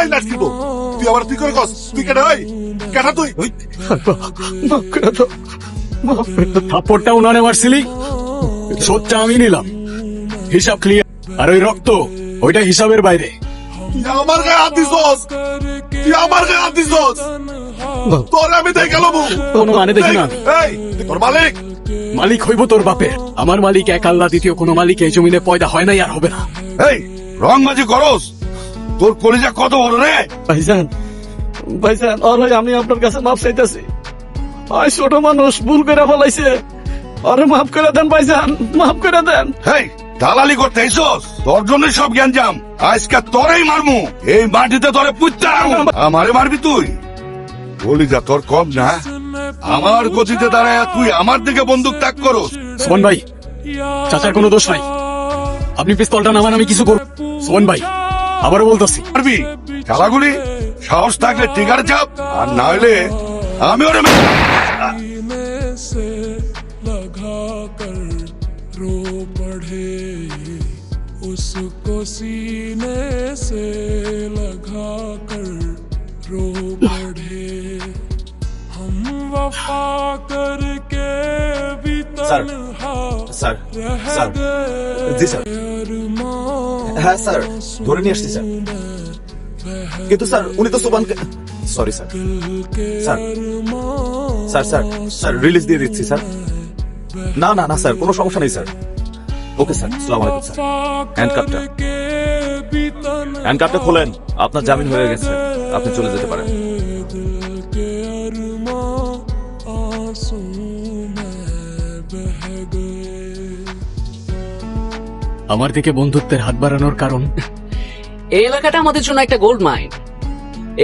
এই নাটকিব তুই আবার তুই করে কস তুই কেন ওই কেন তুই মাফ করে দাও, মাফ করে দাও। থাপ্পড়টা উনানে মারছিলি, সোচ্চা আমি নিলাম, হিসাব ক্লিয়ার। আর ওই রক্ত ওইটা হিসাবের বাইরে। তুই আমার গায়ে হাত দিছস, তুই আমার গায়ে হাত দিছস, তোর আমি দেখে গেলাম। কোনো মানে দেখি না। এই তোর মালিক মালিক হইব তোর বাপের, আমার মালিক এক আল্লাহ, দ্বিতীয় কোনো মালিক এই জমিনে পয়দা হয় নাই আর হবে না। এই রংবাজি করস, তোর কলিজা কত বড় রে। ভাইজান, ভাইজান আর আমি আপনার কাছে মাফ চাইতেছি। ওই ছোট মানুষ ভুল করে ফেলাইছে, আরে মাফ করে দেন ভাইজান, মাফ করে দেন। এই দালালি করতে আইছস, তোর জন্য সব জ্ঞান জাম। আজকে তোরেই মারমু, এই মাটিতে তোরে পুঁততে আমারে মারবি তুই। কলিজা তোর কম না, আমার গতিতে দাঁড়ায় তুই আমার দিকে বন্দুক তাক করস। সোমন ভাই, চাচার কোনো দোষ নাই, আপনি পিস্তলটা নামান, আমি কিছু করব। সোমন ভাই আবারও বলতেছি, মারবি খেলাগুলি সাহস থাকলে টিকার চাপ, আর না হলে আমি ওরে सीने से लगा कर रो पड़े, उसको सीने से लगा कर रो पड़े, हम वफा करके भी तन्हा স্যার, रह স্যার, জি স্যার। गए। হ্যাঁ স্যার, ধরে নিয়ে আসছি স্যার। কিন্তু স্যার উনি তো সুবানকে, sorry sir, sir sir sir sir release দিয়ে দিচ্ছি স্যার। না না না স্যার, কোনো সমস্যা নেই স্যার। ওকে স্যার, আসসালামু আলাইকুম স্যার। হ্যান্ডকাপটা, হ্যান্ডকাপটা খোলেন, আপনার জামিন হয়ে গেছে, আপনি চলে যেতে পারেন। আমার দিকে বন্ধুত্বের হাত বাড়ানোর কারণ, এই এলাকাটা আমাদের জন্য একটা গোল্ড মাইন।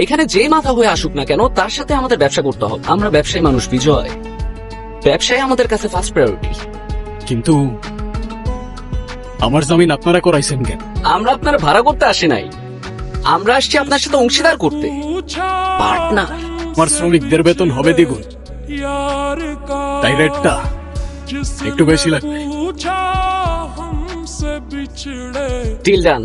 এখানে যে মাথা হয়ে আসুক না কেন, তার সাথে আমাদের ব্যবসা করতে হবে। আমরা ব্যবসায়ী মানুষ বিজয়, ব্যবসায় আমাদের কাছে ফার্স্ট প্রায়োরিটি। কিন্তু আমার জমিন আপনারা করাইছেন কেন? আমরা আপনার ভাড়া করতে আসি নাই, আমরা আসছি আপনার সাথে অংশীদার করতে, পার্টনার। আমার শ্রমিকদের বেতন হবে দ্বিগুণ, তাই রেটটা একটু বেশি লাগবে। ডিল ডান।